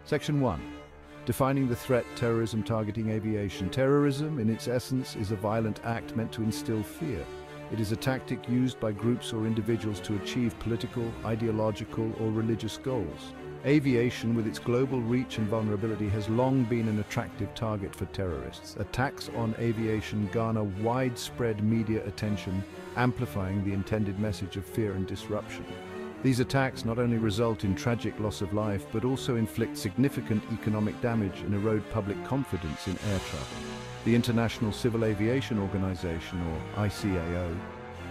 Section 1. Defining the threat, terrorism targeting aviation. Terrorism, in its essence, is a violent act meant to instill fear. It is a tactic used by groups or individuals to achieve political, ideological, or religious goals. Aviation, with its global reach and vulnerability, has long been an attractive target for terrorists. Attacks on aviation garner widespread media attention, amplifying the intended message of fear and disruption. These attacks not only result in tragic loss of life, but also inflict significant economic damage and erode public confidence in air travel. The International Civil Aviation Organization, or ICAO,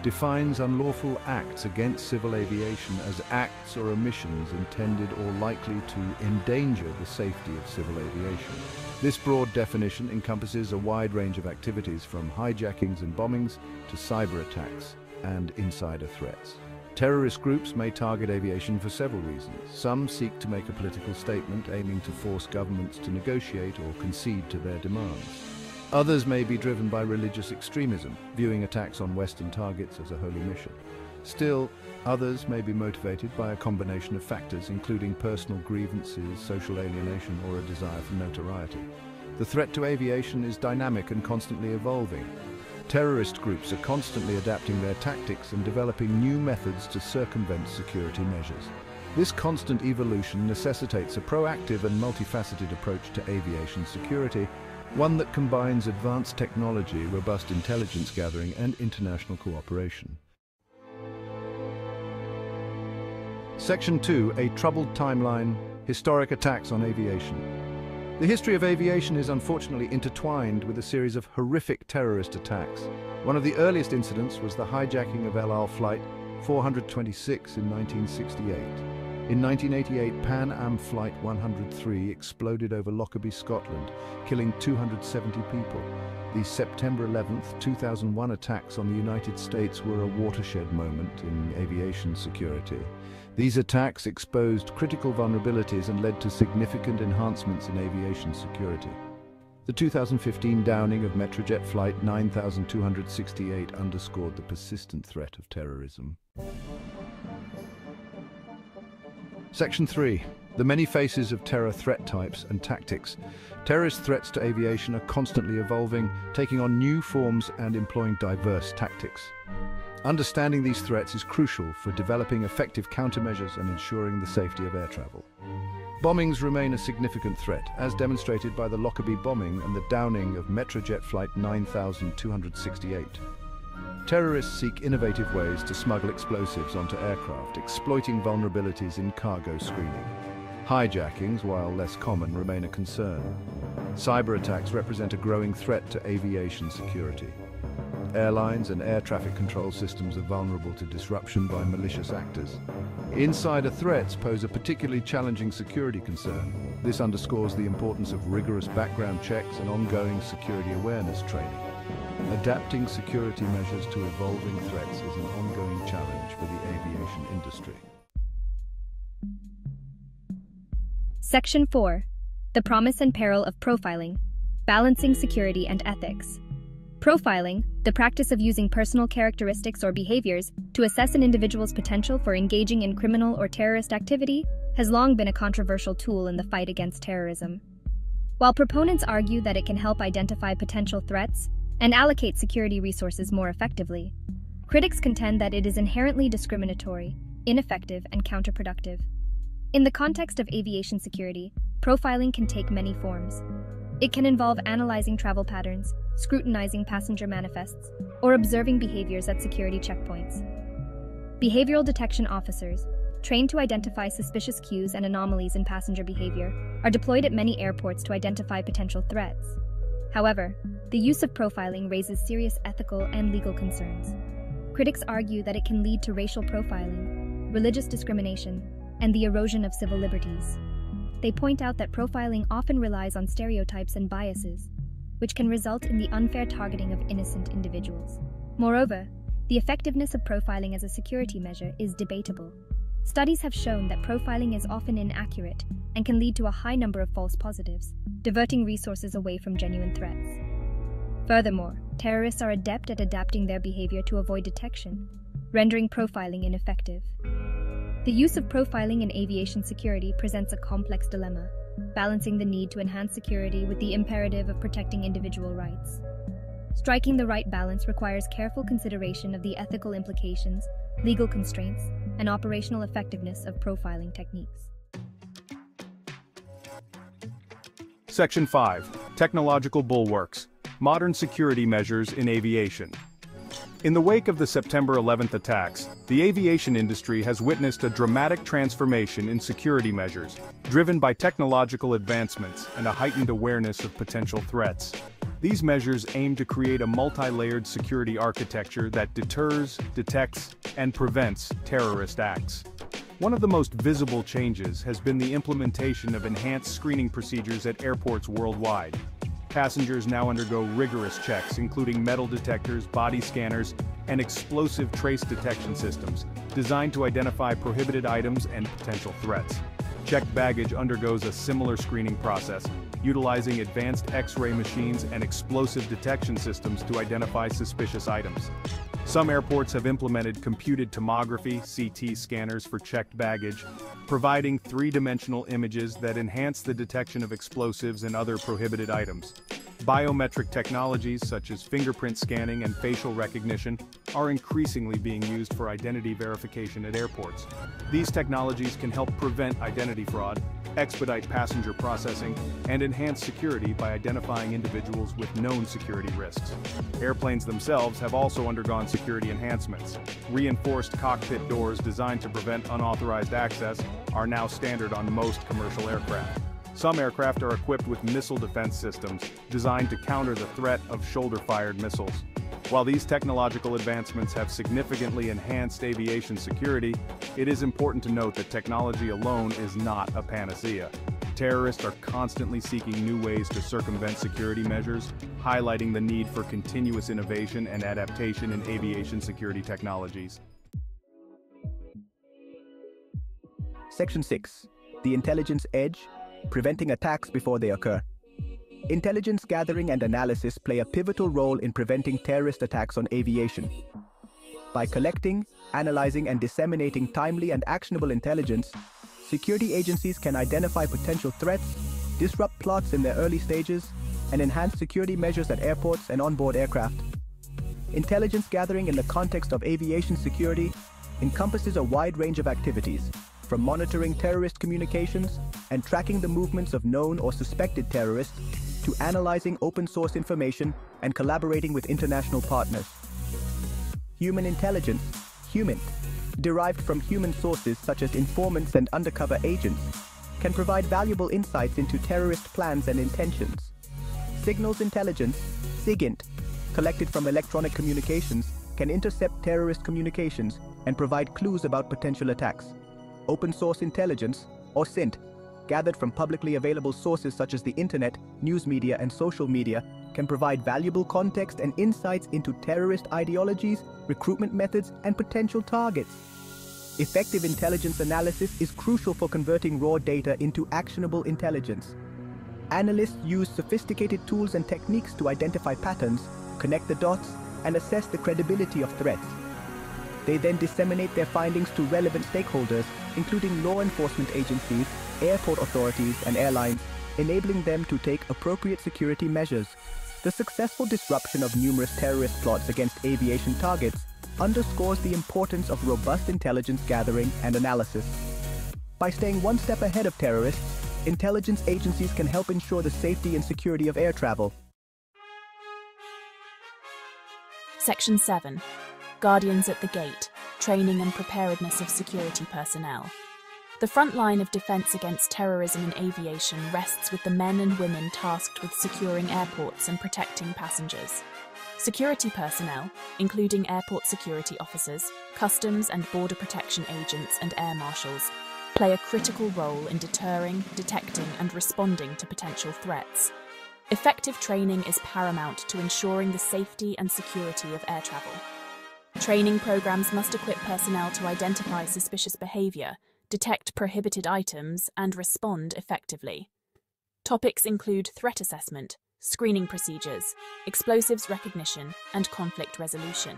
defines unlawful acts against civil aviation as acts or omissions intended or likely to endanger the safety of civil aviation. This broad definition encompasses a wide range of activities from hijackings and bombings to cyberattacks and insider threats. Terrorist groups may target aviation for several reasons. Some seek to make a political statement aiming to force governments to negotiate or concede to their demands. Others may be driven by religious extremism, viewing attacks on Western targets as a holy mission. Still, others may be motivated by a combination of factors, including personal grievances, social alienation, or a desire for notoriety. The threat to aviation is dynamic and constantly evolving. Terrorist groups are constantly adapting their tactics and developing new methods to circumvent security measures. This constant evolution necessitates a proactive and multifaceted approach to aviation security, one that combines advanced technology, robust intelligence gathering, and international cooperation. Section 2. A troubled timeline, historic attacks on aviation. The history of aviation is unfortunately intertwined with a series of horrific terrorist attacks. One of the earliest incidents was the hijacking of El Al Flight 426 in 1968. In 1988, Pan Am Flight 103 exploded over Lockerbie, Scotland, killing 270 people. The September 11, 2001 attacks on the United States were a watershed moment in aviation security. These attacks exposed critical vulnerabilities and led to significant enhancements in aviation security. The 2015 downing of Metrojet Flight 9268 underscored the persistent threat of terrorism. Section 3. The many faces of terror threat types and tactics. Terrorist threats to aviation are constantly evolving, taking on new forms and employing diverse tactics. Understanding these threats is crucial for developing effective countermeasures and ensuring the safety of air travel. Bombings remain a significant threat, as demonstrated by the Lockerbie bombing and the downing of Metrojet Flight 9268. Terrorists seek innovative ways to smuggle explosives onto aircraft, exploiting vulnerabilities in cargo screening. Hijackings, while less common, remain a concern. Cyberattacks represent a growing threat to aviation security. Airlines and air traffic control systems are vulnerable to disruption by malicious actors. Insider threats pose a particularly challenging security concern. This underscores the importance of rigorous background checks and ongoing security awareness training. Adapting security measures to evolving threats is an ongoing challenge for the aviation industry. Section 4. The promise and peril of profiling, balancing security and ethics. Profiling, the practice of using personal characteristics or behaviors to assess an individual's potential for engaging in criminal or terrorist activity, has long been a controversial tool in the fight against terrorism. While proponents argue that it can help identify potential threats and allocate security resources more effectively, critics contend that it is inherently discriminatory, ineffective, and counterproductive. In the context of aviation security, profiling can take many forms. It can involve analyzing travel patterns, scrutinizing passenger manifests, or observing behaviors at security checkpoints. Behavioral detection officers, trained to identify suspicious cues and anomalies in passenger behavior, are deployed at many airports to identify potential threats. However, the use of profiling raises serious ethical and legal concerns. Critics argue that it can lead to racial profiling, religious discrimination, and the erosion of civil liberties. They point out that profiling often relies on stereotypes and biases, which can result in the unfair targeting of innocent individuals. Moreover, the effectiveness of profiling as a security measure is debatable. Studies have shown that profiling is often inaccurate and can lead to a high number of false positives, diverting resources away from genuine threats. Furthermore, terrorists are adept at adapting their behavior to avoid detection, rendering profiling ineffective. The use of profiling in aviation security presents a complex dilemma. balancing the need to enhance security with the imperative of protecting individual rights. Striking the right balance requires careful consideration of the ethical implications, legal constraints, and operational effectiveness of profiling techniques. Section 5. Technological Bulwarks. Modern Security Measures in Aviation. In the wake of the September 11th attacks, the aviation industry has witnessed a dramatic transformation in security measures, driven by technological advancements and a heightened awareness of potential threats. These measures aim to create a multi-layered security architecture that deters, detects, and prevents terrorist acts. One of the most visible changes has been the implementation of enhanced screening procedures at airports worldwide. Passengers now undergo rigorous checks, including metal detectors, body scanners, and explosive trace detection systems, designed to identify prohibited items and potential threats. Checked baggage undergoes a similar screening process, utilizing advanced X-ray machines and explosive detection systems to identify suspicious items. Some airports have implemented computed tomography (CT) scanners for checked baggage, providing three-dimensional images that enhance the detection of explosives and other prohibited items. Biometric technologies such as fingerprint scanning and facial recognition are increasingly being used for identity verification at airports. These technologies can help prevent identity fraud, expedite passenger processing, and enhance security by identifying individuals with known security risks. Airplanes themselves have also undergone security enhancements. Reinforced cockpit doors designed to prevent unauthorized access are now standard on most commercial aircraft. Some aircraft are equipped with missile defense systems designed to counter the threat of shoulder-fired missiles. While these technological advancements have significantly enhanced aviation security, it is important to note that technology alone is not a panacea. Terrorists are constantly seeking new ways to circumvent security measures, highlighting the need for continuous innovation and adaptation in aviation security technologies. Section 6. The Intelligence Edge, Preventing Attacks Before They Occur. Intelligence gathering and analysis play a pivotal role in preventing terrorist attacks on aviation. By collecting, analyzing, and disseminating timely and actionable intelligence, security agencies can identify potential threats, disrupt plots in their early stages, and enhance security measures at airports and onboard aircraft. Intelligence gathering in the context of aviation security encompasses a wide range of activities, from monitoring terrorist communications and tracking the movements of known or suspected terrorists, to analyzing open-source information and collaborating with international partners. Human intelligence, HUMINT, derived from human sources such as informants and undercover agents, can provide valuable insights into terrorist plans and intentions. Signals intelligence, SIGINT, collected from electronic communications, can intercept terrorist communications and provide clues about potential attacks. Open-source intelligence, or SINT, gathered from publicly available sources such as the internet, news media, and social media, can provide valuable context and insights into terrorist ideologies, recruitment methods, and potential targets. Effective intelligence analysis is crucial for converting raw data into actionable intelligence. Analysts use sophisticated tools and techniques to identify patterns, connect the dots, and assess the credibility of threats. They then disseminate their findings to relevant stakeholders, including law enforcement agencies, airport authorities, and airlines, enabling them to take appropriate security measures. The successful disruption of numerous terrorist plots against aviation targets underscores the importance of robust intelligence gathering and analysis. By staying one step ahead of terrorists, intelligence agencies can help ensure the safety and security of air travel. Section 7. Guardians at the Gate, Training and Preparedness of Security Personnel. The front line of defense against terrorism in aviation rests with the men and women tasked with securing airports and protecting passengers. Security personnel, including airport security officers, customs and border protection agents and air marshals, play a critical role in deterring, detecting and responding to potential threats. Effective training is paramount to ensuring the safety and security of air travel. Training programs must equip personnel to identify suspicious behaviour, detect prohibited items, and respond effectively. Topics include threat assessment, screening procedures, explosives recognition, and conflict resolution.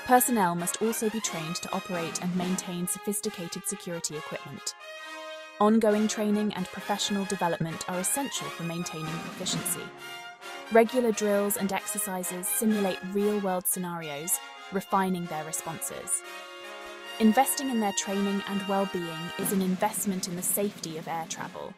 Personnel must also be trained to operate and maintain sophisticated security equipment. Ongoing training and professional development are essential for maintaining proficiency. Regular drills and exercises simulate real-world scenarios, refining their responses. Investing in their training and well-being is an investment in the safety of air travel,